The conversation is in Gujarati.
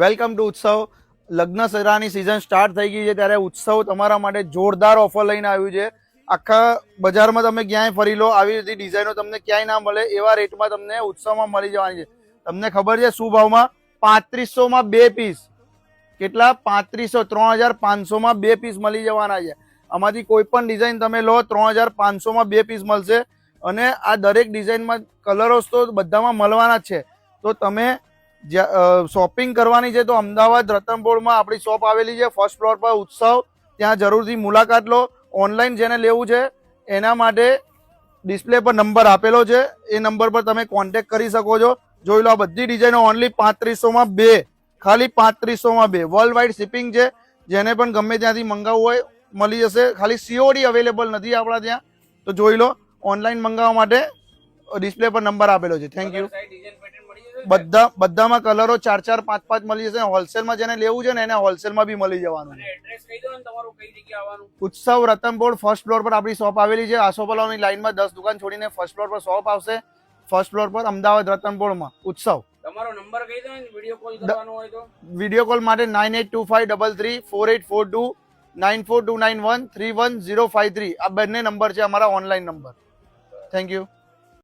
વેલકમ ટુ ઉત્સવ. લગ્ન સરાની સિઝન સ્ટાર્ટ થઈ ગઈ છે ત્યારે ઉત્સવ તમારા માટે જોરદાર ઓફર લઈને આવ્યું છે. આખા બજારમાં તમે ક્યાંય ફરી લો, આવી બધી ડિઝાઇનો તમને ક્યાંય ના મળે એવા રેટમાં તમને ઉત્સવમાં મળી જવાની છે. તમને ખબર છે શું ભાવમાં? 3500માં 2 પીસ. કેટલા? 3500, 3500માં 2 પીસ મળી જવાના છે. આમાંથી કોઈ પણ ડિઝાઇન તમે લો 3500માં 2 પીસ મળશે. અને આ દરેક ડિઝાઇનમાં કલરો તો બધામાં મળવાના જ છે. તો તમે શોપિંગ કરવાની છે તો અમદાવાદ રતનપોળમાં આપણી શોપ આવેલી છે, ફર્સ્ટ ફ્લોર પર ઉત્સવ. ત્યાં જરૂરથી મુલાકાત લો. ઓનલાઈન જેને લેવું છે એના માટે ડિસ્પ્લે પર નંબર આપેલો છે, એ નંબર પર તમે કોન્ટેક્ટ કરી શકો છો. જોઈ લો, આ બધી ડિઝાઇનો ઓનલી 3500માં 2, ખાલી 3500માં 2. વર્લ્ડ વાઇડ શિપિંગ છે. જેને પણ ગમે ત્યાંથી મંગાવવું હોય મળી જશે. ખાલી COD અવેલેબલ નથી આપણા ત્યાં, તો જોઈ લો. ઓનલાઈન મંગાવવા માટે ડિસ્પ્લે પર નંબર આપેલો છે. Thank you. બધામાં કલરો 4, 4, 5, 5 મળી જશે. હોલસેલમાં જેને લેવું છે ને એને હોલસેલમાં બી મળી જવાનું. ઉત્સવ રતનપોળ ફર્સ્ટ ફ્લોર પર આપણી શોપ આવેલી છે. આસોપાલવની લાઈનમાં 10 દુકાન છોડીને ફર્સ્ટ ફ્લોર પર શોપ આવશે. ફર્સ્ટ ફ્લોર પર અમદાવાદ રતનપોળમાં ઉત્સવ. તમારો નંબર કહી દો ને, વિડિયો કોલ કરવાનો હોય તો. વિડિયો કોલ માટે 9825334842, 9429131053. આ બંને નંબર છે અમારા ઓનલાઈન નંબર. Thank you.